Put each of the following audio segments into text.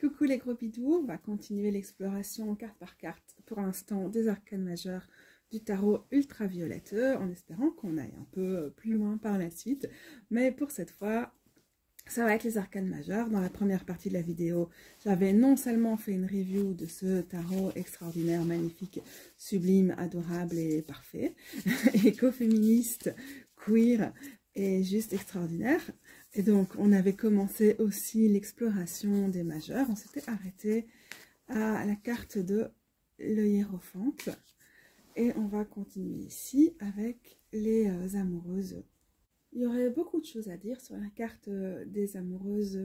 Coucou les gros bidous, on va continuer l'exploration carte par carte pour l'instant des arcanes majeures du tarot ultraviolette en espérant qu'on aille un peu plus loin par la suite. Mais pour cette fois, ça va être les arcanes majeures. Dans la première partie de la vidéo, j'avais non seulement fait une review de ce tarot extraordinaire, magnifique, sublime, adorable et parfait, écoféministe, queer et juste extraordinaire. Et donc, on avait commencé aussi l'exploration des majeurs. On s'était arrêté à la carte de l'Hiérophante. Et on va continuer ici avec les amoureuses. Il y aurait beaucoup de choses à dire sur la carte des amoureuses.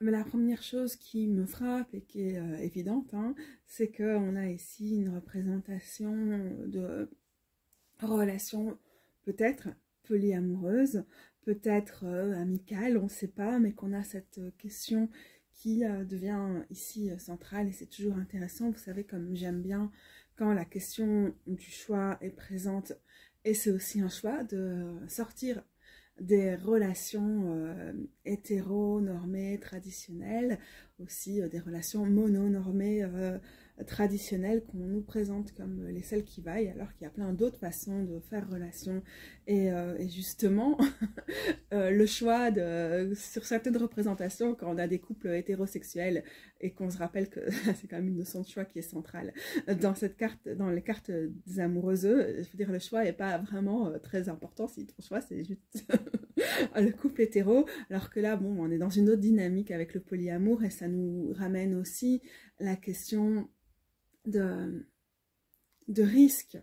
Mais la première chose qui me frappe et qui est évidente, hein, c'est qu'on a ici une représentation de relation peut-être polyamoureuse, peut-être amicale, on ne sait pas, mais qu'on a cette question qui devient ici centrale et c'est toujours intéressant. Vous savez, comme j'aime bien quand la question du choix est présente et c'est aussi un choix de sortir des relations hétéro-normées, traditionnelles, aussi des relations mono-normées, traditionnelles qu'on nous présente comme les seules qui vaillent, alors qu'il y a plein d'autres façons de faire relation. Et justement, le choix sur certaines représentations, quand on a des couples hétérosexuels et qu'on se rappelle que c'est quand même une notion de choix qui est centrale dans cette carte, dans les cartes des amoureuses, je veux dire, le choix n'est pas vraiment très important si ton choix c'est juste le couple hétéro, alors que là, bon, on est dans une autre dynamique avec le polyamour et ça nous ramène aussi la question de risque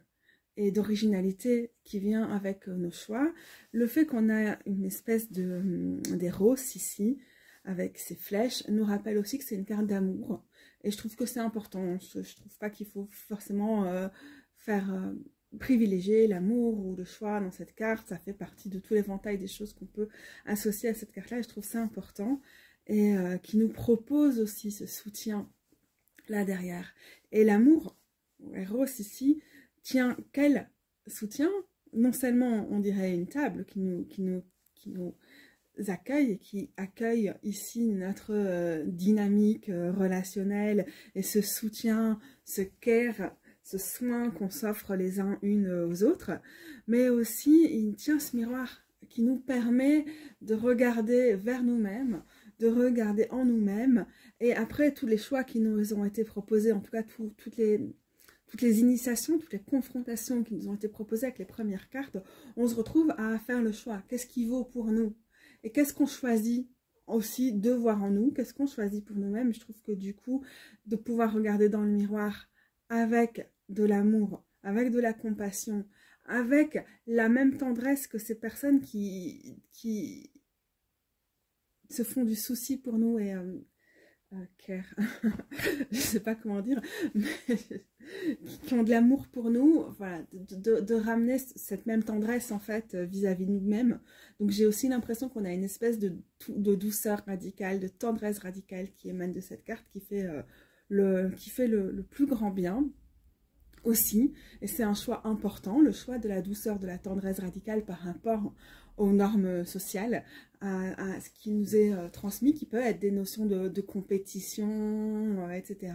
et d'originalité qui vient avec nos choix. Le fait qu'on a une espèce d'éros ici, avec ces flèches, nous rappelle aussi que c'est une carte d'amour. Et je trouve que c'est important. Je trouve pas qu'il faut forcément faire privilégier l'amour ou le choix dans cette carte. Ça fait partie de tout l'éventail des choses qu'on peut associer à cette carte-là. Et je trouve ça important. Et qui nous propose aussi ce soutien là derrière. Et l'amour, Eros ici, tient quel soutien? Non seulement, on dirait, une table qui nous accueille et qui accueille ici notre dynamique relationnelle et ce soutien, ce care, ce soin qu'on s'offre les uns unes aux autres, mais aussi il tient ce miroir qui nous permet de regarder vers nous-mêmes, de regarder en nous-mêmes, et après tous les choix qui nous ont été proposés, en tout cas toutes les initiations, toutes les confrontations qui nous ont été proposées avec les premières cartes, on se retrouve à faire le choix. Qu'est-ce qui vaut pour nous? Et qu'est-ce qu'on choisit aussi de voir en nous? Qu'est-ce qu'on choisit pour nous-mêmes? Je trouve que du coup, de pouvoir regarder dans le miroir avec de l'amour, avec de la compassion, avec la même tendresse que ces personnes qui se font du souci pour nous et care, je sais pas comment dire, mais qui ont de l'amour pour nous, voilà, de ramener cette même tendresse en fait vis-à-vis de nous-mêmes. Donc j'ai aussi l'impression qu'on a une espèce de douceur radicale, de tendresse radicale qui émane de cette carte, qui fait le plus grand bien aussi, et c'est un choix important, le choix de la douceur, de la tendresse radicale par rapport aux normes sociales, à ce qui nous est transmis, qui peut être des notions de compétition, etc.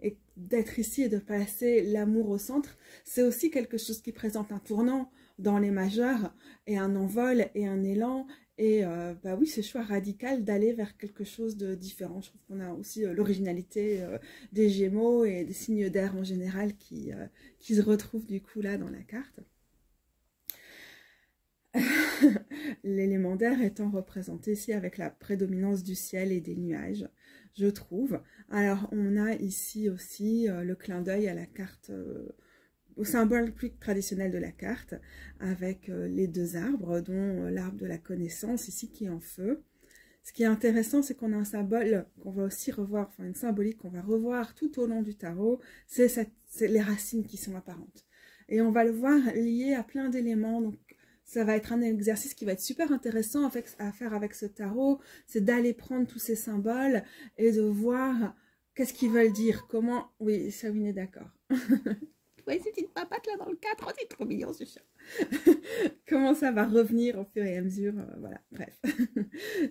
Et d'être ici et de placer l'amour au centre, c'est aussi quelque chose qui présente un tournant dans les majeurs, et un envol, et un élan, et bah oui, ce choix radical d'aller vers quelque chose de différent. Je trouve qu'on a aussi l'originalité des Gémeaux et des signes d'air en général qui se retrouvent du coup là dans la carte. L'élément d'air étant représenté ici avec la prédominance du ciel et des nuages, je trouve. Alors on a ici aussi le clin d'œil à la carte, au symbole plus traditionnel de la carte, avec les deux arbres, dont l'arbre de la connaissance ici qui est en feu. Ce qui est intéressant, c'est qu'on a un symbole qu'on va aussi revoir, enfin une symbolique qu'on va revoir tout au long du tarot, c'est les racines qui sont apparentes. Et on va le voir lié à plein d'éléments, donc ça va être un exercice qui va être super intéressant à faire avec ce tarot, c'est d'aller prendre tous ces symboles et de voir qu'est-ce qu'ils veulent dire, comment... Oui, Shawin est d'accord. vois ces petites papates là dans le cadre, oh, c'est trop mignon ce chat. Comment ça va revenir au fur et à mesure, voilà, bref.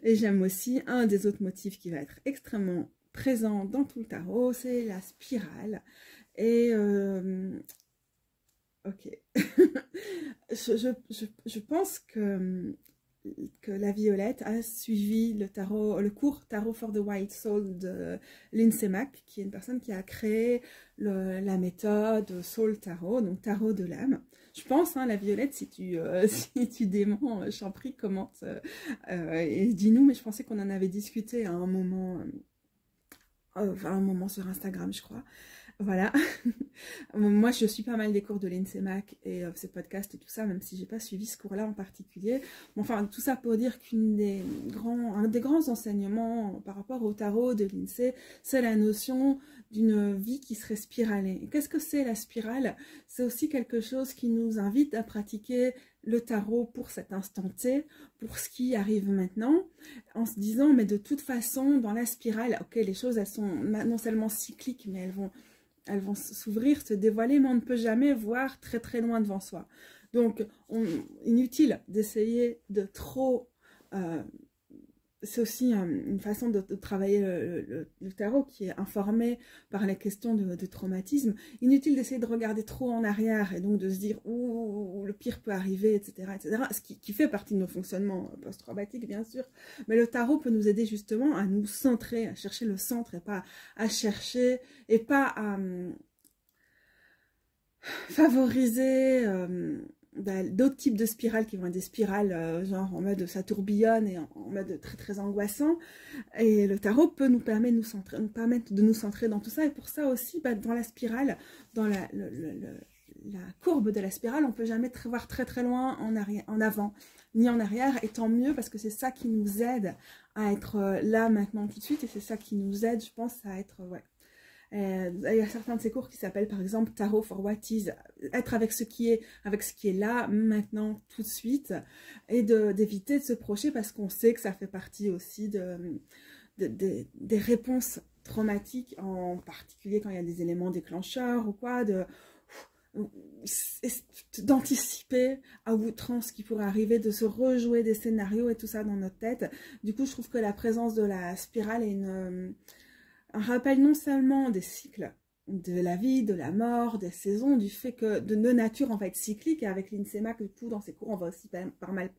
Et j'aime aussi un des autres motifs qui va être extrêmement présent dans tout le tarot, c'est la spirale. Et ok, je pense que la Violette a suivi le cours Tarot for the White Soul de Lindsay Mack, qui est une personne qui a créé la méthode Soul Tarot, donc Tarot de l'âme. Je pense, hein, la Violette, si tu déments, je t'en prie, commente et dis-nous, mais je pensais qu'on en avait discuté à un moment sur Instagram, je crois. Voilà. Moi, je suis pas mal des cours de Lindsay Mack et ses podcasts et tout ça, même si j'ai pas suivi ce cours-là en particulier. Bon, enfin, tout ça pour dire un des grands enseignements par rapport au tarot de Lindsay, c'est la notion d'une vie qui serait spiralée. Qu'est-ce que c'est la spirale? C'est aussi quelque chose qui nous invite à pratiquer le tarot pour cet instant T, pour ce qui arrive maintenant, en se disant, mais de toute façon, dans la spirale, ok, les choses, elles sont non seulement cycliques, mais elles vont s'ouvrir, se dévoiler, mais on ne peut jamais voir très très loin devant soi. Donc, inutile d'essayer de trop... c'est aussi une façon de travailler le tarot qui est informé par les questions de traumatisme. Inutile d'essayer de regarder trop en arrière et donc de se dire « Ouh, le pire peut arriver, etc. etc. » Ce qui fait partie de nos fonctionnements post-traumatiques, bien sûr. Mais le tarot peut nous aider justement à nous centrer, à chercher le centre et pas à chercher, et pas à favoriser... d'autres types de spirales qui vont être des spirales genre en mode ça tourbillonne et en mode très très angoissant, et le tarot peut nous permettre de nous centrer dans tout ça. Et pour ça aussi, dans la spirale, dans la courbe de la spirale, on peut jamais voir très très loin en avant ni en arrière, et tant mieux, parce que c'est ça qui nous aide à être là maintenant tout de suite, et c'est ça qui nous aide, je pense, à être il y a certains de ces cours qui s'appellent par exemple Tarot for What Is, être avec ce qui est là, maintenant, tout de suite, et d'éviter de se projeter, parce qu'on sait que ça fait partie aussi des réponses traumatiques, en particulier quand il y a des éléments déclencheurs ou quoi, d'anticiper à outrance ce qui pourrait arriver, de se rejouer des scénarios et tout ça dans notre tête. Du coup, je trouve que la présence de la spirale est un rappel non seulement des cycles de la vie, de la mort, des saisons, du fait que de nos natures, on va être cyclique, et avec Lindsay Mack, du coup, dans ses cours, on va aussi pas mal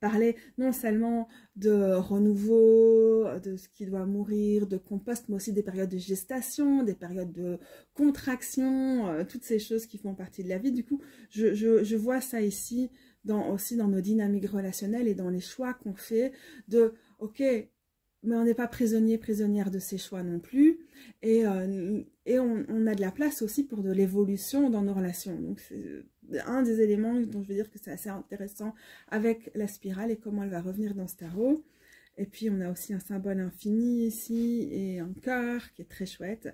parler non seulement de renouveau, de ce qui doit mourir, de compost, mais aussi des périodes de gestation, des périodes de contraction, toutes ces choses qui font partie de la vie. Du coup, je vois ça ici, aussi dans nos dynamiques relationnelles et dans les choix qu'on fait de, ok, mais on n'est pas prisonnière de ses choix non plus, et on a de la place aussi pour de l'évolution dans nos relations. Donc c'est un des éléments dont je veux dire que c'est assez intéressant avec la spirale et comment elle va revenir dans ce tarot. Et puis on a aussi un symbole infini ici et un cœur qui est très chouette.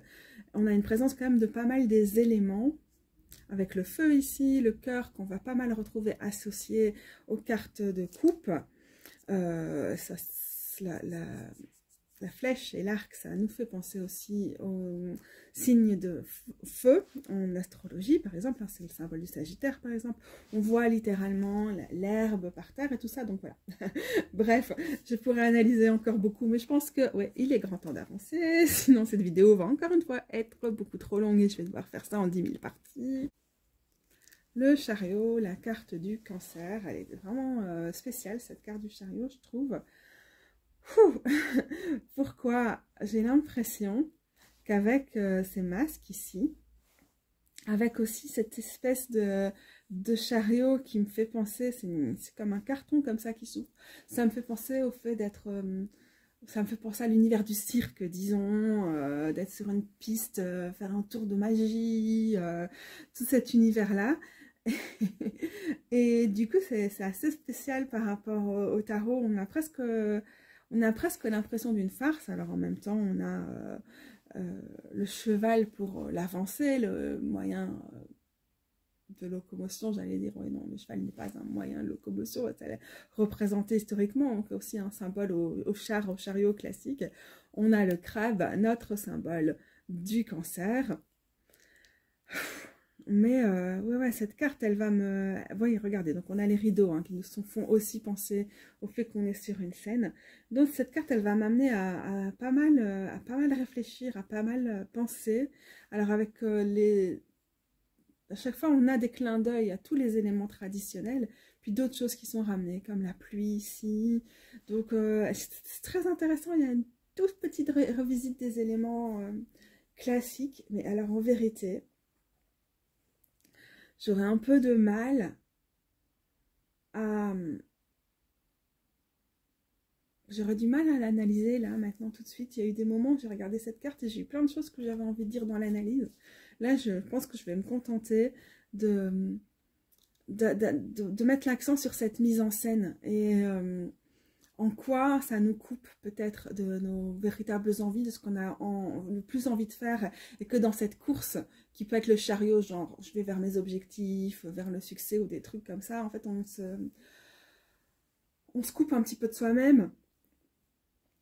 On a une présence quand même de pas mal des éléments, avec le feu ici, le cœur qu'on va pas mal retrouver associé aux cartes de coupe. La flèche et l'arc, ça nous fait penser aussi aux signes de feu en astrologie, par exemple, hein, c'est le symbole du Sagittaire, par exemple. On voit littéralement l'herbe par terre et tout ça, donc voilà. Bref, je pourrais analyser encore beaucoup, mais je pense que, ouais, il est grand temps d'avancer, sinon cette vidéo va encore une fois être beaucoup trop longue et je vais devoir faire ça en 10 000 parties. Le chariot, la carte du cancer, elle est vraiment spéciale, cette carte du chariot, je trouve. Pourquoi? J'ai l'impression qu'avec ces masques ici, avec aussi cette espèce de chariot qui me fait penser, c'est comme un carton comme ça qui s'ouvre, ça me fait penser au fait d'être... ça me fait penser à l'univers du cirque, disons, d'être sur une piste, faire un tour de magie, tout cet univers-là. Et du coup, c'est assez spécial par rapport au tarot. On a presque l'impression d'une farce. Alors en même temps, on a le cheval pour l'avancée, le moyen de locomotion, j'allais dire. Oui, non, le cheval n'est pas un moyen de locomotion, ça est représenté historiquement. Donc aussi un symbole au chariot classique. On a le crabe, notre symbole du cancer. Mais ouais, cette carte, elle va me... Voyez, regardez, donc on a les rideaux hein, qui nous font aussi penser au fait qu'on est sur une scène. Donc cette carte, elle va m'amener à pas mal réfléchir, à pas mal penser. Alors avec les... À chaque fois, on a des clins d'œil à tous les éléments traditionnels, puis d'autres choses qui sont ramenées, comme la pluie ici. Donc c'est très intéressant, il y a une toute petite revisite des éléments classiques. Mais alors en vérité... J'aurais un peu de mal à... J'aurais du mal à l'analyser là, maintenant, tout de suite. Il y a eu des moments où j'ai regardé cette carte et j'ai eu plein de choses que j'avais envie de dire dans l'analyse. Là, je pense que je vais me contenter de mettre l'accent sur cette mise en scène et en quoi ça nous coupe peut-être de nos véritables envies, de ce qu'on a le plus envie de faire, et que dans cette course qui peut être le chariot, genre je vais vers mes objectifs, vers le succès ou des trucs comme ça, en fait on se coupe un petit peu de soi-même.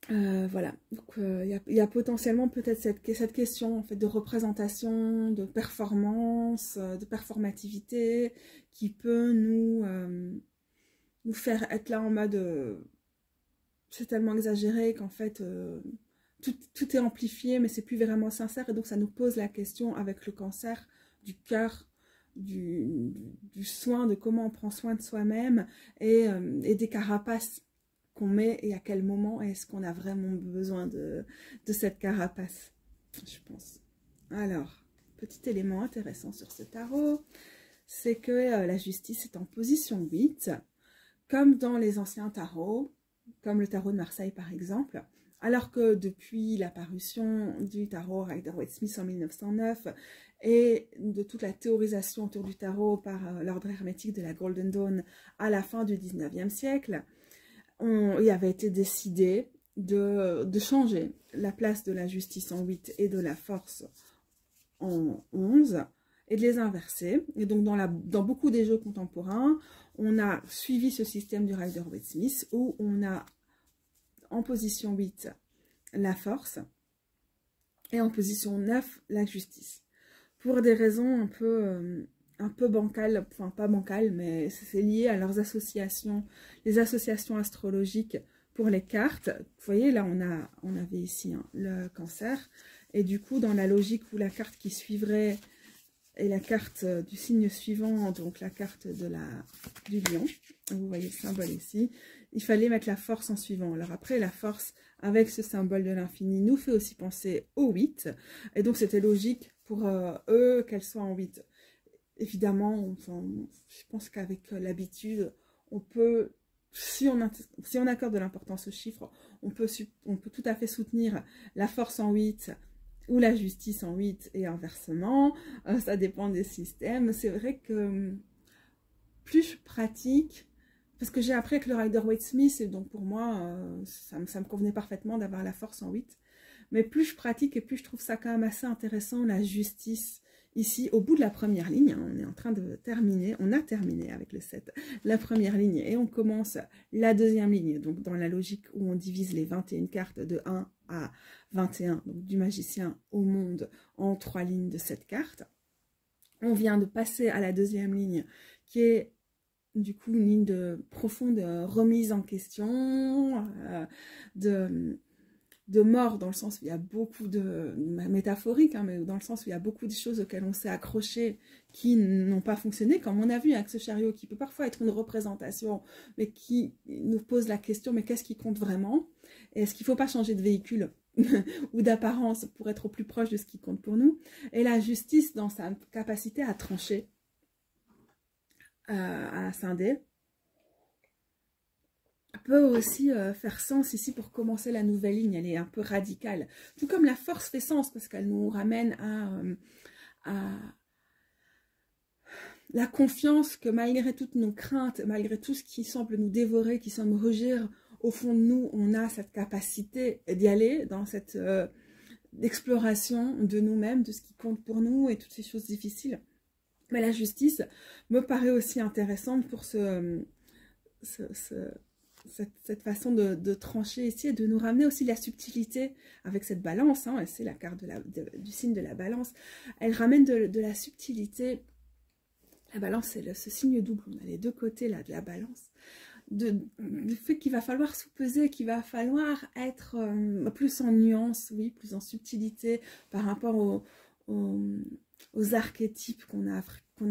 Voilà, donc y a potentiellement peut-être cette question en fait, de représentation, de performance, de performativité qui peut nous faire être là en mode... c'est tellement exagéré qu'en fait, tout est amplifié, mais c'est plus vraiment sincère. Et donc, ça nous pose la question avec le cancer du cœur, du soin, de comment on prend soin de soi-même et des carapaces qu'on met et à quel moment est-ce qu'on a vraiment besoin de cette carapace, je pense. Alors, petit élément intéressant sur ce tarot, c'est que la justice est en position 8, comme dans les anciens tarots, comme le tarot de Marseille par exemple, alors que depuis la parution du tarot Rider-Waite-Smith en 1909 et de toute la théorisation autour du tarot par l'ordre hermétique de la Golden Dawn à la fin du 19e siècle, il avait été décidé de changer la place de la justice en 8 et de la force en 11 et de les inverser. Et donc dans beaucoup des jeux contemporains, on a suivi ce système du Rider-Waite-Smith où on a en position 8 la force et en position 9 la justice. Pour des raisons un peu bancales, enfin pas bancales, mais c'est lié à leurs associations, les associations astrologiques pour les cartes. Vous voyez, là on avait ici hein, le cancer, et du coup dans la logique où la carte qui suivrait est la carte du signe suivant, donc la carte du lion, vous voyez le symbole ici, il fallait mettre la force en suivant. Alors après, la force, avec ce symbole de l'infini, nous fait aussi penser au 8. Et donc, c'était logique pour eux qu'elle soit en 8. Évidemment, je pense qu'avec l'habitude, on peut, si on accorde de l'importance aux chiffres, on peut tout à fait soutenir la force en 8 ou la justice en 8 et inversement. Ça dépend des systèmes. C'est vrai que plus je pratique... Parce que j'ai appris avec le Rider-Waite-Smith, et donc pour moi, ça me convenait parfaitement d'avoir la force en 8. Mais plus je pratique et plus je trouve ça quand même assez intéressant, la justice. Ici, au bout de la première ligne, hein, on est en train de terminer, on a terminé avec le 7, la première ligne, et on commence la deuxième ligne, donc dans la logique où on divise les 21 cartes de 1 à 21, donc du magicien au monde, en 3 lignes de 7 cartes. On vient de passer à la deuxième ligne, qui est du coup une ligne de profonde remise en question, de mort, dans le sens où il y a beaucoup de métaphorique, hein, mais dans le sens où il y a beaucoup de choses auxquelles on s'est accroché qui n'ont pas fonctionné, comme on a vu avec ce chariot qui peut parfois être une représentation, mais qui nous pose la question, mais qu'est-ce qui compte vraiment? Est-ce qu'il ne faut pas changer de véhicule ou d'apparence pour être au plus proche de ce qui compte pour nous? Et la justice dans sa capacité à trancher, à scinder, peut aussi faire sens ici pour commencer la nouvelle ligne. Elle est un peu radicale. Tout comme la force fait sens parce qu'elle nous ramène à la confiance que malgré toutes nos craintes, malgré tout ce qui semble nous dévorer, qui semble rugir, au fond de nous, on a cette capacité d'y aller dans cette exploration de nous-mêmes, de ce qui compte pour nous et toutes ces choses difficiles. Mais la justice me paraît aussi intéressante pour cette façon de trancher ici et de nous ramener aussi la subtilité avec cette balance, hein, c'est la carte du signe de la balance, elle ramène de la subtilité La balance, c'est ce signe double. On a les deux côtés là de la balance. Du fait qu'il va falloir sous-peser, qu'il va falloir être plus en nuance, oui, plus en subtilité par rapport aux archétypes qu'on a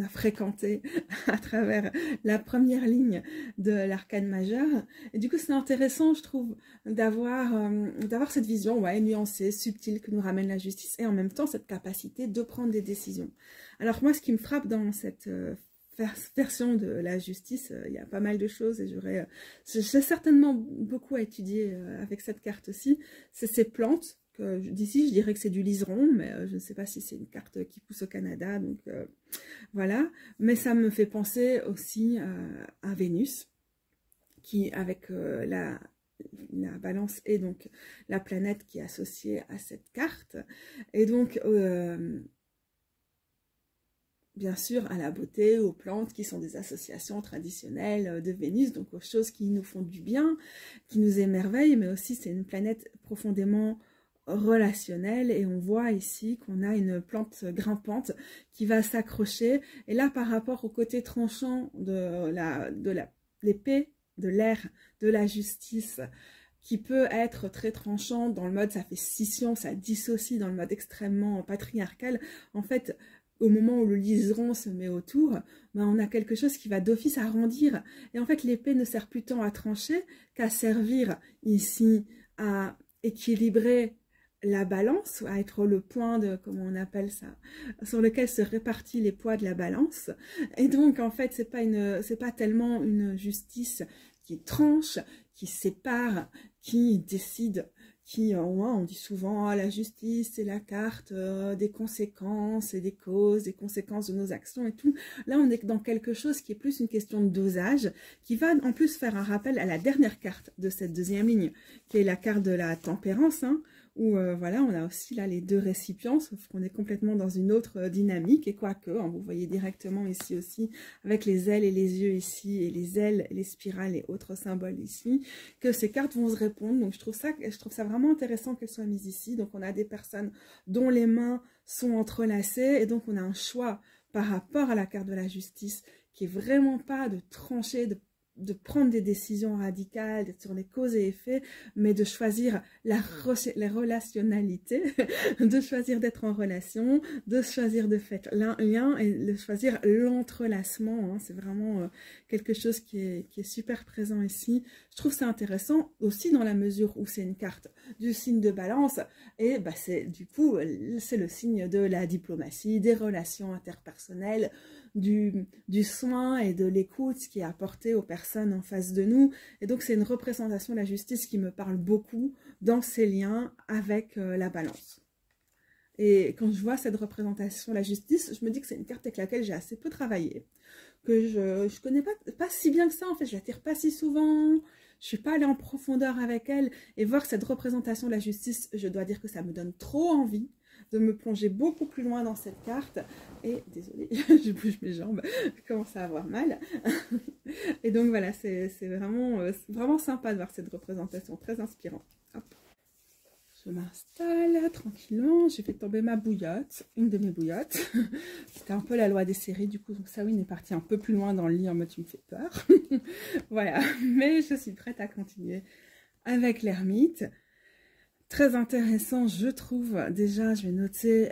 fréquentés à travers la première ligne de l'arcane majeur. Et du coup, c'est intéressant, je trouve, d'avoir cette vision, ouais, nuancée, subtile, que nous ramène la justice, et en même temps, cette capacité de prendre des décisions. Alors moi, ce qui me frappe dans cette version de la justice, il y a pas mal de choses, et j'ai certainement beaucoup à étudier avec cette carte aussi, c'est ces plantes. D'ici, je dirais que c'est du liseron, mais je ne sais pas si c'est une carte qui pousse au Canada, donc voilà. Mais ça me fait penser aussi à Vénus, qui, avec la balance, est donc la planète qui est associée à cette carte. Et donc, bien sûr, à la beauté, aux plantes, qui sont des associations traditionnelles de Vénus, donc aux choses qui nous font du bien, qui nous émerveillent, mais aussi c'est une planète profondément relationnelle, et on voit ici qu'on a une plante grimpante qui va s'accrocher, et là par rapport au côté tranchant de l'épée, de l'air, de la justice, qui peut être très tranchant dans le mode ça fait scission, ça dissocie dans le mode extrêmement patriarcal, en fait au moment où le liseron se met autour, ben on a quelque chose qui va d'office arrondir, et en fait l'épée ne sert plus tant à trancher qu'à servir ici à équilibrer la balance, à être le point de, comment on appelle ça, sur lequel se répartissent les poids de la balance. Et donc, en fait, c'est pas tellement une justice qui tranche, qui sépare, qui décide, qui, on dit souvent, la justice, c'est la carte des conséquences et des causes, des conséquences de nos actions et tout. Là, on est dans quelque chose qui est plus une question de dosage, qui va en plus faire un rappel à la dernière carte de cette deuxième ligne, qui est la carte de la tempérance, hein, où voilà, on a aussi là les deux récipients, sauf qu'on est complètement dans une autre dynamique, et quoique, hein, vous voyez directement ici aussi, avec les ailes et les yeux ici, et les ailes, les spirales et autres symboles ici, que ces cartes vont se répondre. Donc je trouve ça vraiment intéressant qu'elles soient mises ici. Donc on a des personnes dont les mains sont entrelacées, et donc on a un choix par rapport à la carte de la justice, qui est vraiment pas de trancher, de prendre des décisions radicales sur les causes et effets, mais de choisir les relationnalités, de choisir d'être en relation, de choisir de faire lien et de choisir l'entrelacement. Hein. C'est vraiment quelque chose qui est super présent ici. Je trouve ça intéressant aussi dans la mesure où c'est une carte du signe de Balance, et bah, du coup c'est le signe de la diplomatie, des relations interpersonnelles, du soin et de l'écoute qui est apporté aux personnes en face de nous. Et donc c'est une représentation de la justice qui me parle beaucoup dans ces liens avec la balance. Et quand je vois cette représentation de la justice, je me dis que c'est une carte avec laquelle j'ai assez peu travaillé, que je connais pas si bien que ça, en fait, je la tire pas si souvent, je suis pas allée en profondeur avec elle, et voir cette représentation de la justice, je dois dire que ça me donne trop envie de me plonger beaucoup plus loin dans cette carte. Et désolée, je bouge mes jambes, je commence à avoir mal. Et donc voilà, c'est vraiment sympa de voir cette représentation, très inspirante. Hop. Je m'installe tranquillement, j'ai fait tomber ma bouillotte, une de mes bouillottes. C'était un peu la loi des séries, du coup, donc Sawin est parti un peu plus loin dans le lit en mode tu me fais peur. Voilà, mais je suis prête à continuer avec l'ermite. Très intéressant, je trouve. Déjà, je vais noter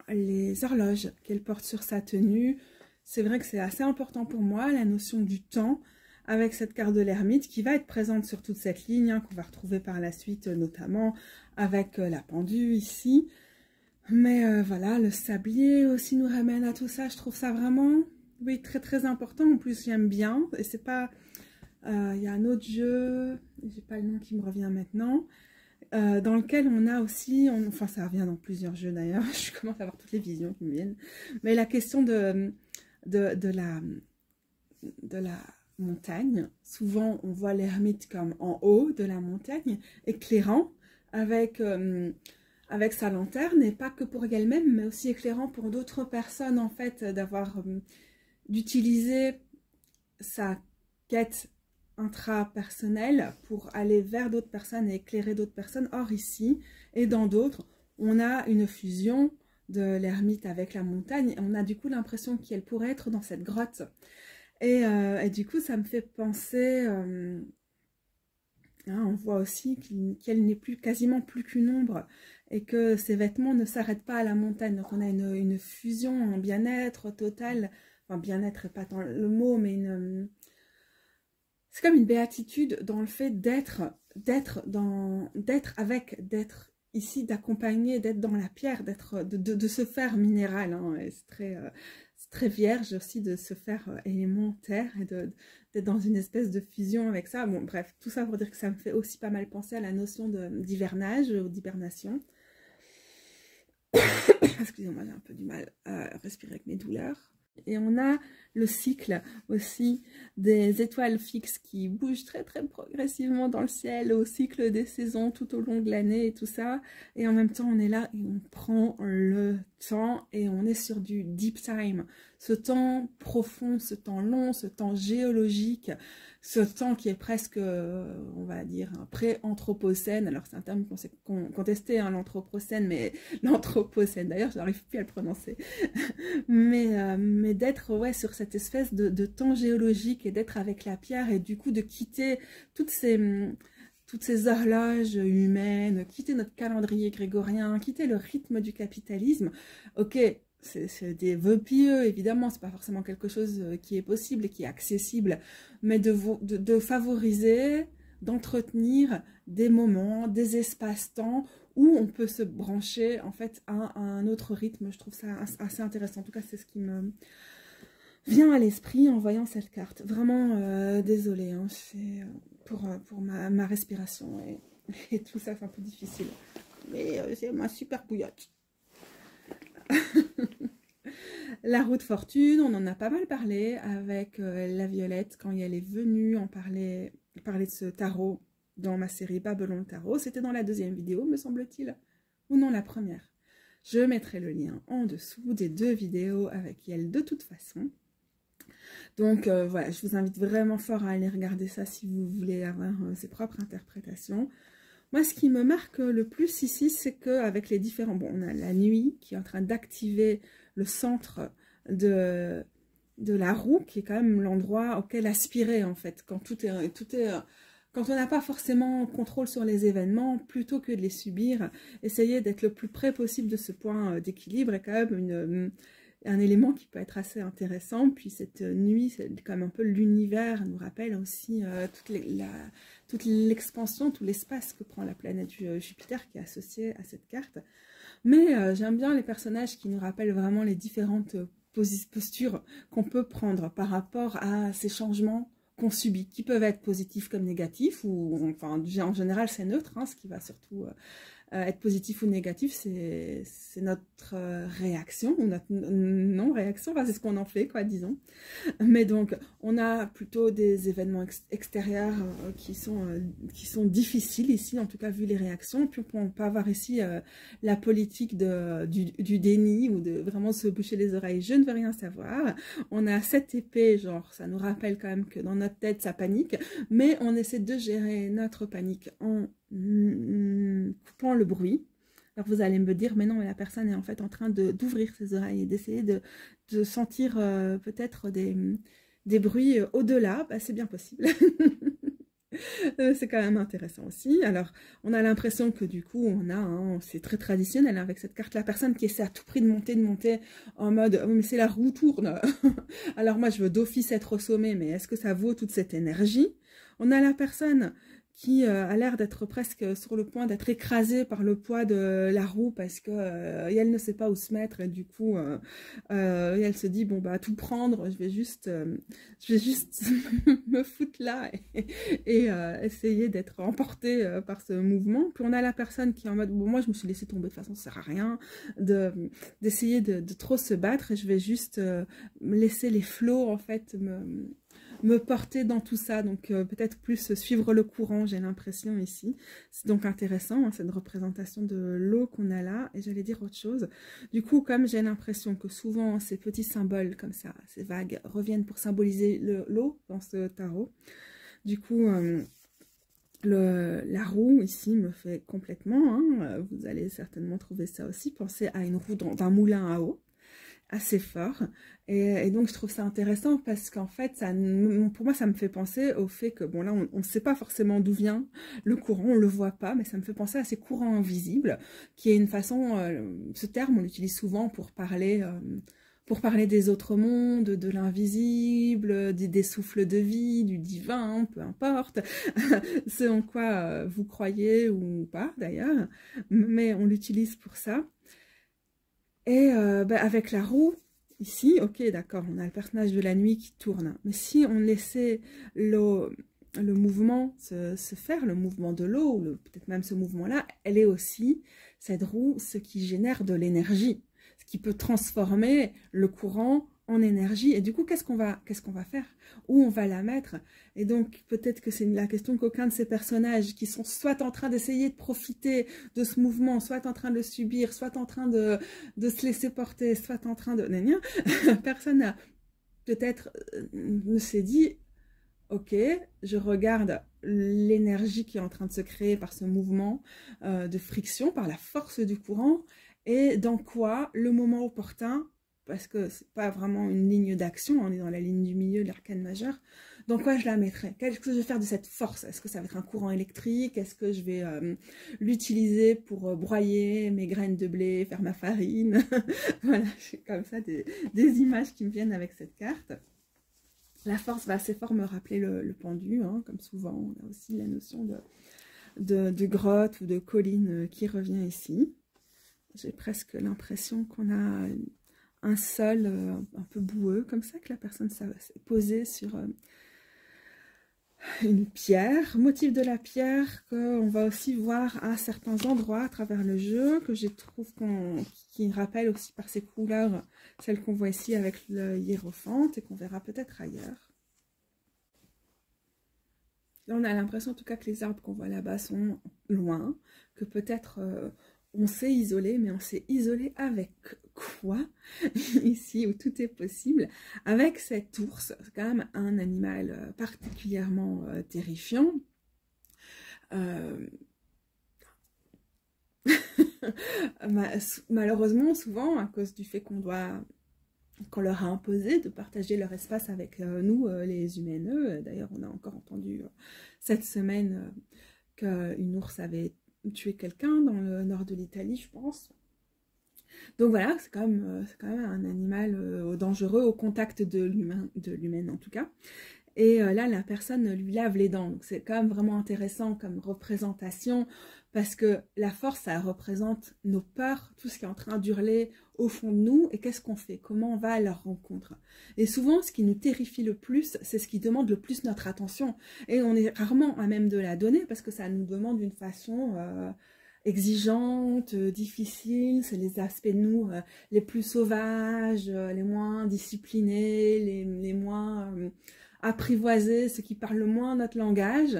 les horloges qu'elle porte sur sa tenue. C'est vrai que c'est assez important pour moi, la notion du temps, avec cette carte de l'ermite qui va être présente sur toute cette ligne, hein, qu'on va retrouver par la suite, notamment avec la pendule ici. Mais voilà, le sablier aussi nous ramène à tout ça. Je trouve ça vraiment, oui, très très important. En plus, j'aime bien. Et c'est pas... y a un autre jeu, j'ai pas le nom qui me revient maintenant, dans lequel on a aussi, enfin ça revient dans plusieurs jeux d'ailleurs, je commence à avoir toutes les visions qui me viennent, mais la question de la montagne. Souvent on voit l'ermite comme en haut de la montagne, éclairant avec sa lanterne, et pas que pour elle-même, mais aussi éclairant pour d'autres personnes, en fait, d'utiliser sa quête intrapersonnelle pour aller vers d'autres personnes et éclairer d'autres personnes. Or ici, et dans d'autres, on a une fusion de l'ermite avec la montagne. On a du coup l'impression qu'elle pourrait être dans cette grotte. Et du coup, ça me fait penser... on voit aussi qu'elle n'est plus quasiment plus qu'une ombre et que ses vêtements ne s'arrêtent pas à la montagne. Donc on a une fusion en bien-être total. Enfin, bien-être n'est pas tant le mot, mais c'est comme une béatitude dans le fait d'être ici, d'accompagner, d'être dans la pierre, de se faire minéral. Hein, c'est très vierge aussi de se faire élémentaire et d'être dans une espèce de fusion avec ça. Bon, bref, tout ça pour dire que ça me fait aussi pas mal penser à la notion d'hivernage ou d'hibernation. Excusez-moi, j'ai un peu du mal à respirer avec mes douleurs. Et on a le cycle aussi des étoiles fixes qui bougent très très progressivement dans le ciel, au cycle des saisons tout au long de l'année et tout ça. Et en même temps, on est là et on prend le temps et on est sur du deep time. Ce temps profond, ce temps long, ce temps géologique, ce temps qui est presque, on va dire, un pré-anthropocène. Alors c'est un terme contesté, hein, l'anthropocène, mais l'anthropocène, d'ailleurs, je n'arrive plus à le prononcer. mais d'être sur cette espèce de temps géologique et d'être avec la pierre et du coup de quitter toutes ces horloges humaines, quitter notre calendrier grégorien, quitter le rythme du capitalisme. Ok, c'est des vœux pieux, évidemment, c'est pas forcément quelque chose qui est possible et qui est accessible, mais de favoriser, d'entretenir des moments, des espaces-temps où on peut se brancher en fait à un autre rythme. Je trouve ça assez intéressant. En tout cas, c'est ce qui me vient à l'esprit en voyant cette carte. Vraiment, désolée, hein, pour ma respiration et tout ça, c'est un peu difficile. Mais c'est ma super bouillotte. La roue de fortune, on en a pas mal parlé avec la Violette quand elle est venue en parler de ce tarot dans ma série Babylon Tarot. C'était dans la deuxième vidéo, me semble-t-il, ou non la première. Je mettrai le lien en dessous des 2 vidéos avec elle de toute façon. Donc voilà, je vous invite vraiment fort à aller regarder ça si vous voulez avoir ses propres interprétations. Moi, ce qui me marque le plus ici, c'est qu'avec les différents... Bon, on a la nuit qui est en train d'activer le centre de la roue, qui est quand même l'endroit auquel aspirer, en fait. Quand quand on n'a pas forcément contrôle sur les événements, plutôt que de les subir, essayer d'être le plus près possible de ce point d'équilibre est quand même un élément qui peut être assez intéressant. Puis cette nuit, c'est quand même un peu l'univers, nous rappelle aussi toute l'expansion, tout l'espace que prend la planète Jupiter qui est associée à cette carte. Mais j'aime bien les personnages qui nous rappellent vraiment les différentes postures qu'on peut prendre par rapport à ces changements qu'on subit, qui peuvent être positifs comme négatifs, ou enfin en général c'est neutre, hein, ce qui va surtout être positif ou négatif, c'est notre réaction, ou notre non-réaction, enfin, c'est ce qu'on en fait, quoi, disons. Mais donc, on a plutôt des événements extérieurs qui sont difficiles ici, en tout cas, vu les réactions. Puis, on peut avoir ici la politique du déni, ou de vraiment se boucher les oreilles, je ne veux rien savoir. On a cette épée, genre, ça nous rappelle quand même que dans notre tête, ça panique, mais on essaie de gérer notre panique en coupant le bruit. Alors vous allez me dire, mais non, mais la personne est en fait en train d'ouvrir ses oreilles et d'essayer de sentir peut-être des bruits au-delà. Bah, c'est bien possible. C'est quand même intéressant aussi. Alors, on a l'impression que du coup, c'est très traditionnel avec cette carte, la personne qui essaie à tout prix de monter en mode, oh, mais c'est la roue tourne. Alors moi, je veux d'office être au sommet, mais est-ce que ça vaut toute cette énergie? On a la personne qui a l'air d'être presque sur le point d'être écrasée par le poids de la roue parce que elle ne sait pas où se mettre et du coup elle se dit bon bah tout prendre, je vais juste me foutre là et essayer d'être emportée par ce mouvement. Puis on a la personne qui est en mode bon moi je me suis laissée tomber, de toute façon ça sert à rien d'essayer de trop se battre et je vais juste laisser les flots en fait me porter dans tout ça, donc peut-être plus suivre le courant, j'ai l'impression ici. C'est donc intéressant, hein, cette représentation de l'eau qu'on a là, et j'allais dire autre chose. Du coup, comme j'ai l'impression que souvent ces petits symboles comme ça, ces vagues, reviennent pour symboliser l'eau dans ce tarot, du coup, La roue ici me fait complètement, hein, vous allez certainement trouver ça aussi, penser à une roue d'un moulin à eau, assez fort, et donc je trouve ça intéressant parce qu'en fait, pour moi, ça me fait penser au fait que, bon là, on ne sait pas forcément d'où vient le courant, on ne le voit pas, mais ça me fait penser à ces courants invisibles, qui est une façon, ce terme, on l'utilise souvent pour parler des autres mondes, de l'invisible, des souffles de vie, du divin, peu importe, ce en quoi vous croyez ou pas d'ailleurs, mais on l'utilise pour ça. Et avec la roue, ici, ok, d'accord, on a le personnage de la nuit qui tourne, mais si on laissait le mouvement se faire, le mouvement de l'eau, ou peut-être même ce mouvement-là, elle est aussi, cette roue, ce qui génère de l'énergie, ce qui peut transformer le courant en énergie. Et du coup, qu'est-ce qu'on va faire? Où on va la mettre? Et donc, peut-être que c'est la question qu'aucun de ces personnages qui sont soit en train d'essayer de profiter de ce mouvement, soit en train de le subir, soit en train de se laisser porter, soit en train de... Personne n'a peut-être ne s'est dit, ok, je regarde l'énergie qui est en train de se créer par ce mouvement de friction, par la force du courant, et dans quoi le moment opportun, parce que c'est pas vraiment une ligne d'action, on est dans la ligne du milieu de l'arcane majeur, dans quoi je la mettrai? Qu'est-ce que je vais faire de cette force? Est-ce que ça va être un courant électrique? Est-ce que je vais l'utiliser pour broyer mes graines de blé, faire ma farine? Voilà, j'ai comme ça des images qui me viennent avec cette carte. La force va assez fort me rappeler le pendu, hein, comme souvent. On a aussi la notion de grotte ou de colline qui revient ici. J'ai presque l'impression qu'on a un sol un peu boueux, comme ça, que la personne s'est posée sur une pierre. Motif de la pierre qu'on va aussi voir à certains endroits à travers le jeu, que je trouve qui rappelle aussi par ses couleurs celles qu'on voit ici avec le hiérophante et qu'on verra peut-être ailleurs. Là, on a l'impression en tout cas que les arbres qu'on voit là-bas sont loin, que peut-être on s'est isolé, mais on s'est isolé avec quoi? Ici où tout est possible, avec cet ours, c'est quand même un animal particulièrement terrifiant. Malheureusement, souvent, à cause du fait qu'on leur a imposé de partager leur espace avec nous, les humaineux. D'ailleurs, on a encore entendu cette semaine qu'une ours avait tué quelqu'un dans le nord de l'Italie, je pense. Donc voilà, c'est quand même un animal dangereux au contact de l'humaine en tout cas. Et là, la personne lui lave les dents. Donc c'est quand même vraiment intéressant comme représentation parce que la force, ça représente nos peurs, tout ce qui est en train d'hurler au fond de nous. Et qu'est-ce qu'on fait? Comment on va à leur rencontre? Et souvent, ce qui nous terrifie le plus, c'est ce qui demande le plus notre attention. Et on est rarement à même de la donner parce que ça nous demande d'une façon exigeante, difficile. C'est les aspects de nous les plus sauvages, les moins disciplinés, les moins... apprivoiser, ceux qui parlent le moins notre langage,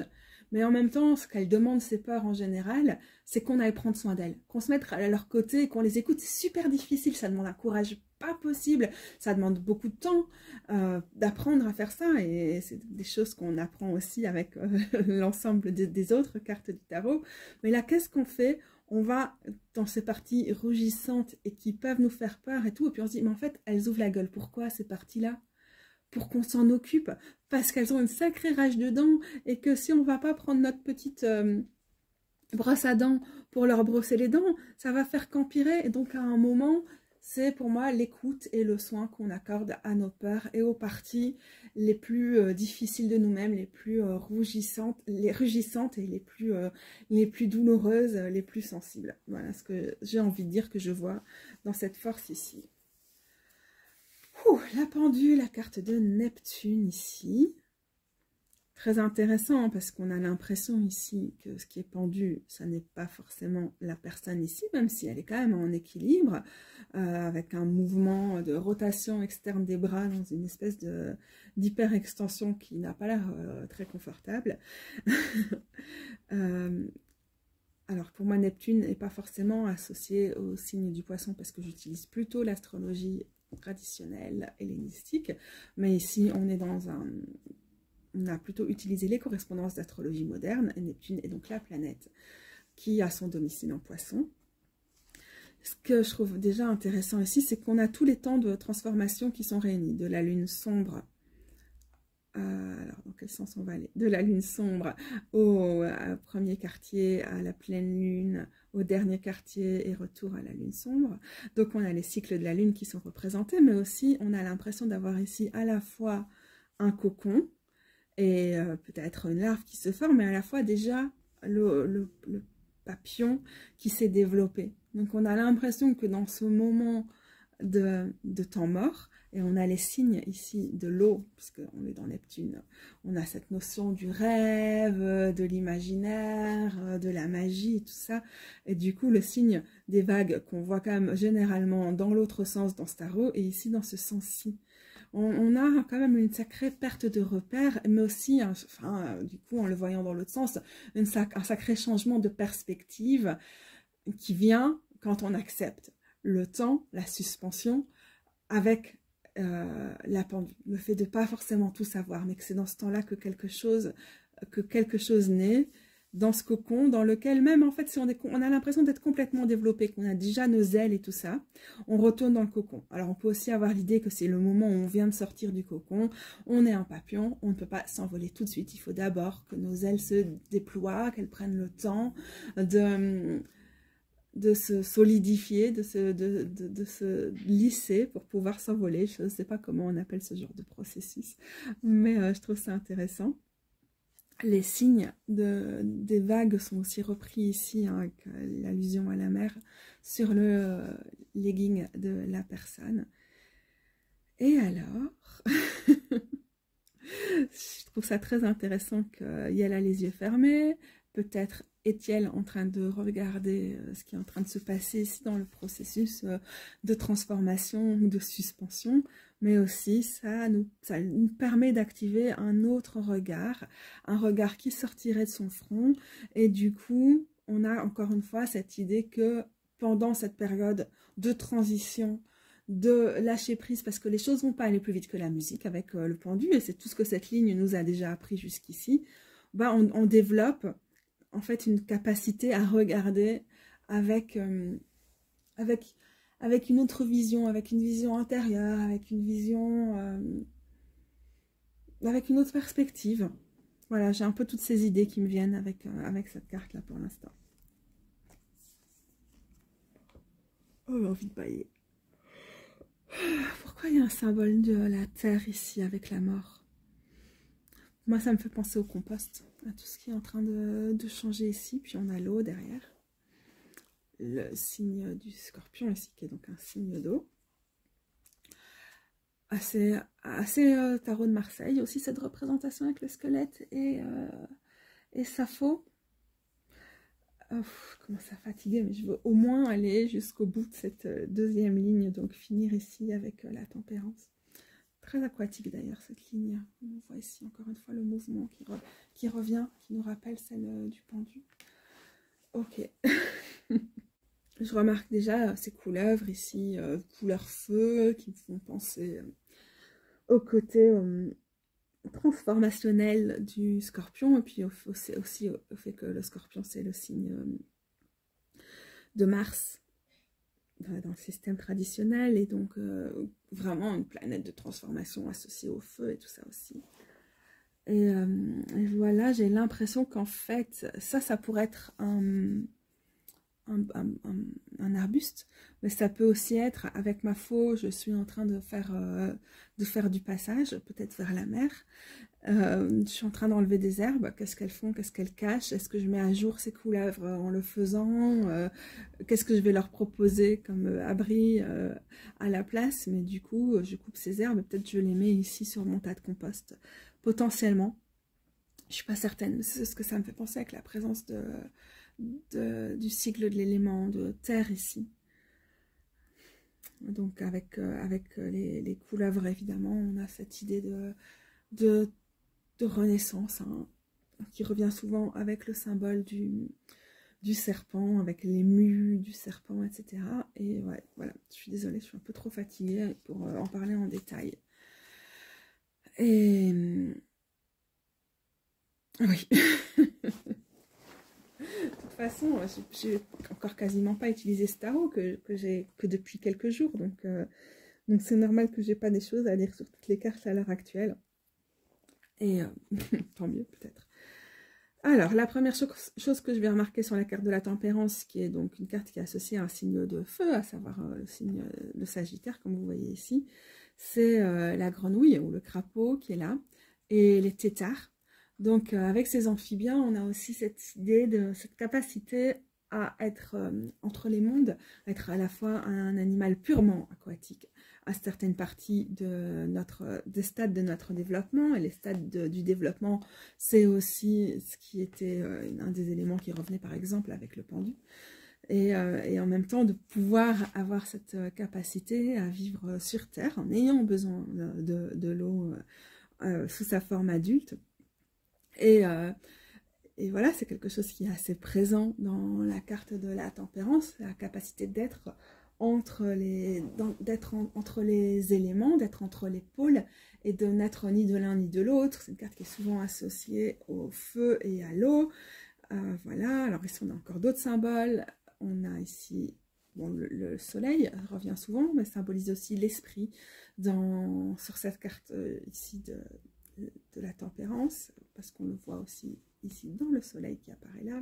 mais en même temps, ce qu'elles demandent, ces peurs en général, c'est qu'on aille prendre soin d'elles, qu'on se mette à leur côté, qu'on les écoute. C'est super difficile, ça demande un courage pas possible, ça demande beaucoup de temps d'apprendre à faire ça, et c'est des choses qu'on apprend aussi avec l'ensemble des autres cartes du tarot. Mais là, qu'est-ce qu'on fait? On va dans ces parties rougissantes et qui peuvent nous faire peur et tout, et puis on se dit, mais en fait, elles ouvrent la gueule. Pourquoi ces parties-là? Pour qu'on s'en occupe, parce qu'elles ont une sacrée rage de dents, et que si on va pas prendre notre petite brosse à dents pour leur brosser les dents, ça va faire qu'empirer. Et donc à un moment, c'est pour moi l'écoute et le soin qu'on accorde à nos peurs et aux parties les plus difficiles de nous-mêmes, les plus rugissantes et les plus douloureuses, les plus sensibles. Voilà ce que j'ai envie de dire que je vois dans cette force ici. La pendule, la carte de Neptune ici. Très intéressant hein, parce qu'on a l'impression ici que ce qui est pendu, ça n'est pas forcément la personne ici, même si elle est quand même en équilibre, avec un mouvement de rotation externe des bras dans une espèce d'hyper-extension qui n'a pas l'air très confortable. Alors pour moi, Neptune n'est pas forcément associé au signe du poisson parce que j'utilise plutôt l'astrologie traditionnelle hellénistique, mais ici on est dans on a plutôt utilisé les correspondances d'astrologie moderne, et Neptune est donc la planète qui a son domicile en Poisson. Ce que je trouve déjà intéressant ici, c'est qu'on a tous les temps de transformation qui sont réunis, de la lune sombre, alors dans quel sens on va aller? De la lune sombre au premier quartier, à la pleine lune, au dernier quartier et retour à la lune sombre. Donc on a les cycles de la lune qui sont représentés, mais aussi on a l'impression d'avoir ici à la fois un cocon et peut-être une larve qui se forme, mais à la fois déjà le papillon qui s'est développé. Donc on a l'impression que dans ce moment de temps mort, et on a les signes ici de l'eau, puisqu'on est dans Neptune, on a cette notion du rêve, de l'imaginaire, de la magie, tout ça, et du coup le signe des vagues qu'on voit quand même généralement dans l'autre sens dans ce tarot, et ici dans ce sens-ci. On a quand même une sacrée perte de repères, mais aussi, du coup en le voyant dans l'autre sens, un sacré changement de perspective qui vient quand on accepte le temps, la suspension, avec la pendule. Le fait de ne pas forcément tout savoir, mais que c'est dans ce temps-là que quelque chose naît, dans ce cocon, dans lequel même, en fait, si on a l'impression d'être complètement développé, qu'on a déjà nos ailes et tout ça, on retourne dans le cocon. Alors, on peut aussi avoir l'idée que c'est le moment où on vient de sortir du cocon, on est un papillon, on ne peut pas s'envoler tout de suite, il faut d'abord que nos ailes se déploient, qu'elles prennent le temps de se solidifier, de se lisser pour pouvoir s'envoler. Je ne sais pas comment on appelle ce genre de processus, mais je trouve ça intéressant. Les signes des vagues sont aussi repris ici, hein, avec l'allusion à la mer, sur le legging de la personne. Et alors, je trouve ça très intéressant qu'elle a les yeux fermés, peut-être est-elle en train de regarder ce qui est en train de se passer ici dans le processus de transformation ou de suspension, mais aussi ça nous permet d'activer un autre regard, un regard qui sortirait de son front, et du coup, on a encore une fois cette idée que pendant cette période de transition, de lâcher prise, parce que les choses ne vont pas aller plus vite que la musique avec le pendu, et c'est tout ce que cette ligne nous a déjà appris jusqu'ici, bah on développe en fait une capacité à regarder avec une autre vision, avec une vision intérieure, avec une vision, avec une autre perspective. Voilà, j'ai un peu toutes ces idées qui me viennent avec cette carte-là pour l'instant. Oh, j'ai envie de bailler. Pourquoi il y a un symbole de la terre ici avec la mort? Moi, ça me fait penser au compost, à tout ce qui est en train de changer ici. Puis on a l'eau derrière. Le signe du scorpion ici, qui est donc un signe d'eau. Assez tarot de Marseille. Aussi cette représentation avec le squelette et Sappho. Je commence à fatiguer, mais je veux au moins aller jusqu'au bout de cette deuxième ligne, donc finir ici avec la tempérance. Très aquatique d'ailleurs cette ligne. On voit ici encore une fois le mouvement qui revient, qui nous rappelle celle du pendu. Ok. Je remarque déjà ces couleuvres ici, couleur feu, qui me font penser au côté transformationnel du scorpion, et puis aussi au fait que le scorpion c'est le signe de Mars dans le système traditionnel, et donc vraiment une planète de transformation associée au feu et tout ça aussi. Et voilà, j'ai l'impression qu'en fait, ça pourrait être un arbuste, mais ça peut aussi être, avec ma faux, je suis en train de faire du passage, peut-être vers la mer. Je suis en train d'enlever des herbes, qu'est-ce qu'elles font, qu'est-ce qu'elles cachent, est-ce que je mets à jour ces couleuvres en le faisant, qu'est-ce que je vais leur proposer comme abri à la place, mais du coup je coupe ces herbes, peut-être je les mets ici sur mon tas de compost, potentiellement, je suis pas certaine, c'est ce que ça me fait penser avec la présence du cycle de l'élément de terre ici. Donc avec les couleuvres évidemment, on a cette idée de renaissance, hein, qui revient souvent avec le symbole du serpent, avec les mues du serpent, etc. Et ouais, voilà, je suis désolée, je suis un peu trop fatiguée pour en parler en détail. Et Oui. De toute façon, j'ai encore quasiment pas utilisé ce tarot que j'ai que depuis quelques jours, donc c'est normal que j'ai pas des choses à lire sur toutes les cartes à l'heure actuelle. Et tant mieux peut-être. Alors, la première chose que je vais remarquer sur la carte de la tempérance, qui est donc une carte qui est associée à un signe de feu, à savoir le signe de Sagittaire, comme vous voyez ici, c'est la grenouille ou le crapaud qui est là, et les têtards. Donc, avec ces amphibiens, on a aussi cette idée de cette capacité à être entre les mondes, à être à la fois un animal purement aquatique, à certaines parties des stades de notre développement, et les stades du développement, c'est aussi ce qui était un des éléments qui revenait par exemple avec le pendu, et en même temps de pouvoir avoir cette capacité à vivre sur Terre en ayant besoin de l'eau sous sa forme adulte. Et voilà, c'est quelque chose qui est assez présent dans la carte de la tempérance, la capacité d'être entre les éléments, d'être entre les pôles, et de n'être ni de l'un ni de l'autre. C'est une carte qui est souvent associée au feu et à l'eau. Voilà, alors ici on a encore d'autres symboles. On a ici bon, le soleil revient souvent, mais symbolise aussi l'esprit sur cette carte ici de la tempérance, parce qu'on le voit aussi ici dans le soleil qui apparaît là.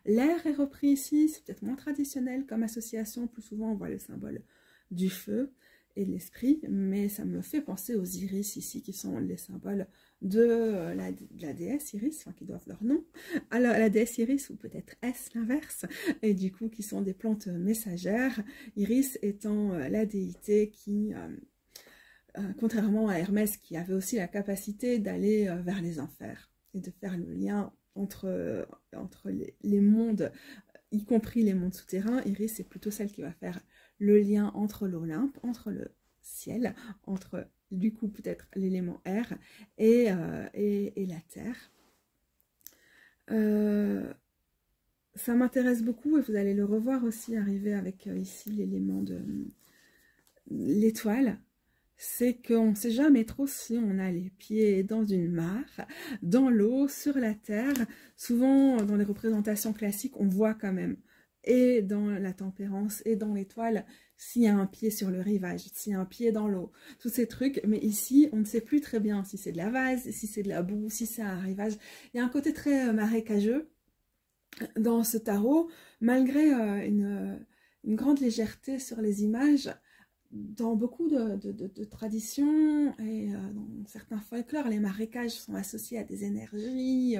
L'air est repris ici, c'est peut-être moins traditionnel comme association, plus souvent on voit le symbole du feu et de l'esprit, mais ça me fait penser aux iris ici, qui sont les symboles de la déesse Iris, enfin qui doivent leur nom. Alors la déesse Iris, ou peut-être est-ce l'inverse, et du coup qui sont des plantes messagères, Iris étant la déité qui... contrairement à Hermès qui avait aussi la capacité d'aller vers les enfers et de faire le lien entre les mondes, y compris les mondes souterrains, Iris est plutôt celle qui va faire le lien entre l'Olympe, entre le ciel, entre du coup peut-être l'élément air et la terre. Ça m'intéresse beaucoup et vous allez le revoir aussi arriver avec ici l'élément de l'étoile. C'est qu'on ne sait jamais trop si on a les pieds dans une mare, dans l'eau, sur la terre. Souvent, dans les représentations classiques, on voit quand même, et dans la tempérance, et dans l'étoile, s'il y a un pied sur le rivage, s'il y a un pied dans l'eau, tous ces trucs. Mais ici, on ne sait plus très bien si c'est de la vase, si c'est de la boue, si c'est un rivage. Il y a un côté très marécageux dans ce tarot, malgré une grande légèreté sur les images. Dans beaucoup de traditions et dans certains folklores, les marécages sont associés à des énergies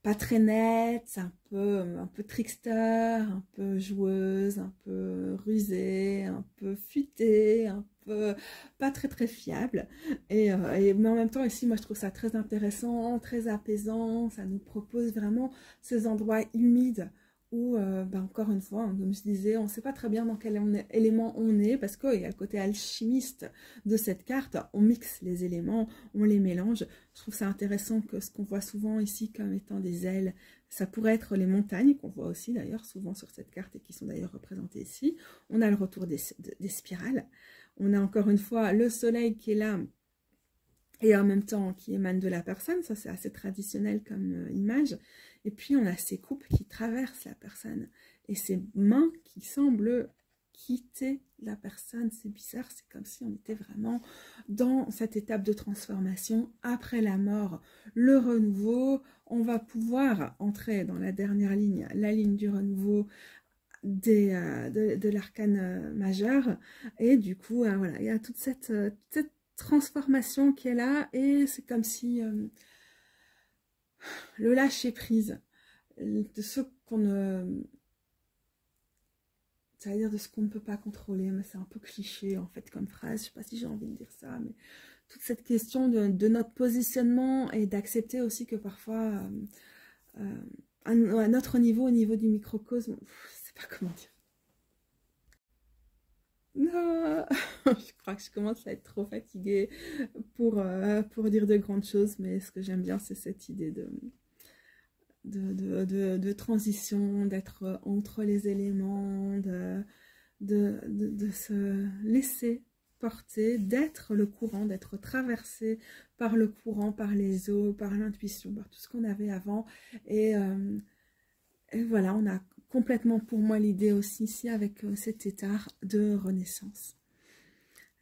pas très nettes, un peu trickster, un peu joueuse, un peu rusée, un peu futée, un peu pas très très fiable. Mais en même temps ici, moi je trouve ça très intéressant, très apaisant. Ça nous propose vraiment ces endroits humides où, encore une fois, comme je disais, on ne sait pas très bien dans quel élément on est, parce qu'il y a le côté alchimiste de cette carte, on mixe les éléments, on les mélange. Je trouve ça intéressant que ce qu'on voit souvent ici comme étant des ailes, ça pourrait être les montagnes, qu'on voit aussi d'ailleurs souvent sur cette carte et qui sont d'ailleurs représentées ici. On a le retour des spirales, on a encore une fois le soleil qui est là, et en même temps qui émane de la personne, ça c'est assez traditionnel comme image. Et puis on a ces coupes qui traversent la personne et ces mains qui semblent quitter la personne. C'est bizarre, c'est comme si on était vraiment dans cette étape de transformation après la mort, le renouveau. On va pouvoir entrer dans la dernière ligne, la ligne du renouveau de l'arcane majeur, et du coup voilà, il y a toute cette transformation qui est là, et c'est comme si le lâcher prise de ce qu'on ne, ça veut dire de ce qu'on ne peut pas contrôler, mais c'est un peu cliché en fait comme phrase, je sais pas si j'ai envie de dire ça, mais toute cette question de notre positionnement, et d'accepter aussi que parfois à notre niveau, au niveau du microcosme, je sais pas comment dire. Non, je crois que je commence à être trop fatiguée pour dire de grandes choses, mais ce que j'aime bien, c'est cette idée de transition, d'être entre les éléments, de se laisser porter, d'être le courant, d'être traversé par le courant, par les eaux, par l'intuition, par tout ce qu'on avait avant. Et voilà, on a complètement pour moi l'idée aussi ici avec cet état de renaissance.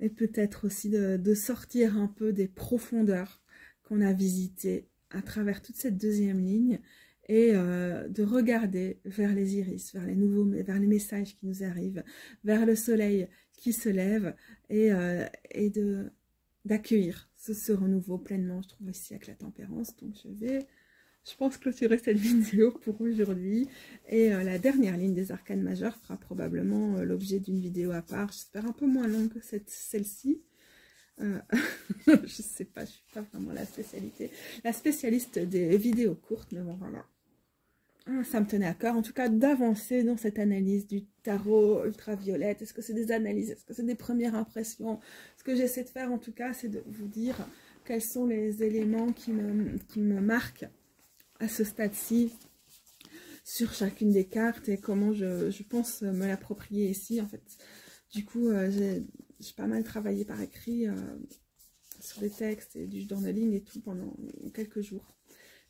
Et peut-être aussi de sortir un peu des profondeurs qu'on a visitées à travers toute cette deuxième ligne et de regarder vers les iris, vers les messages qui nous arrivent, vers le soleil qui se lève et d'accueillir ce renouveau pleinement, je trouve, ici avec la tempérance. Donc je pense clôturer cette vidéo pour aujourd'hui. Et la dernière ligne des arcanes majeurs fera probablement l'objet d'une vidéo à part. J'espère un peu moins longue que celle-ci. Je sais pas, je suis pas vraiment la spécialiste des vidéos courtes, mais bon, voilà. Ça me tenait à cœur, en tout cas, d'avancer dans cette analyse du tarot ultraviolette. Est-ce que c'est des analyses? Est-ce que c'est des premières impressions? Ce que j'essaie de faire, en tout cas, c'est de vous dire quels sont les éléments qui me marquent à ce stade-ci sur chacune des cartes et comment je pense me l'approprier ici. En fait, du coup, j'ai pas mal travaillé par écrit sur des textes et du journaling et tout pendant quelques jours.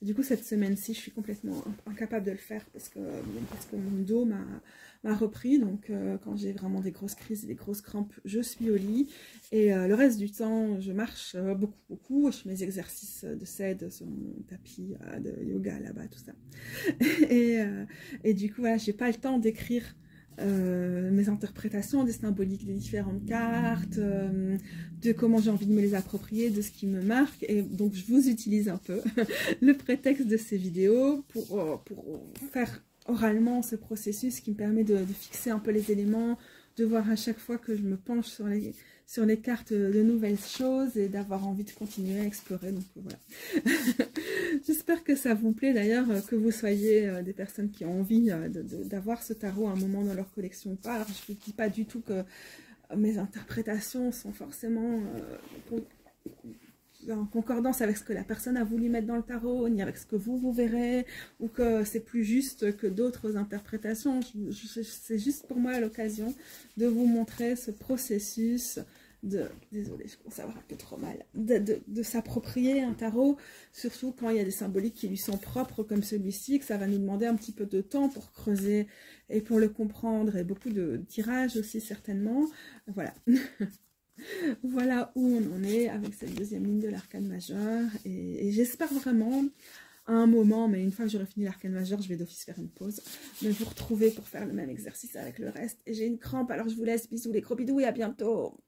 Et du coup, cette semaine-ci, je suis complètement incapable de le faire parce que mon dos m'a repris. Donc, quand j'ai vraiment des grosses crises et des grosses crampes, je suis au lit. Et le reste du temps, je marche beaucoup. Je fais mes exercices de CED sur mon tapis de yoga là-bas, tout ça. Et du coup, voilà, j'ai pas le temps d'écrire mes interprétations des symboliques des différentes cartes, de comment j'ai envie de me les approprier, de ce qui me marque. Et donc, je vous utilise un peu le prétexte de ces vidéos pour faire oralement ce processus qui me permet de fixer un peu les éléments, de voir à chaque fois que je me penche sur les cartes de nouvelles choses et d'avoir envie de continuer à explorer. Donc voilà. J'espère que ça vous plaît d'ailleurs, que vous soyez des personnes qui ont envie d'avoir ce tarot à un moment dans leur collection ou pas. Alors je ne vous dis pas du tout que mes interprétations sont forcément en concordance avec ce que la personne a voulu mettre dans le tarot, ni avec ce que vous verrez, ou que c'est plus juste que d'autres interprétations. C'est juste pour moi l'occasion de vous montrer ce processus désolée, je commence à avoir un peu trop mal, de s'approprier un tarot, surtout quand il y a des symboliques qui lui sont propres comme celui-ci, que ça va nous demander un petit peu de temps pour creuser et pour le comprendre, et beaucoup de tirages aussi certainement. Voilà. Voilà où on en est avec cette deuxième ligne de l'arcane majeur, et j'espère vraiment à un moment, mais une fois que j'aurai fini l'arcane majeur, je vais d'office faire une pause, de vous retrouver pour faire le même exercice avec le reste. Et j'ai une crampe, alors je vous laisse, bisous les gros bidous et à bientôt.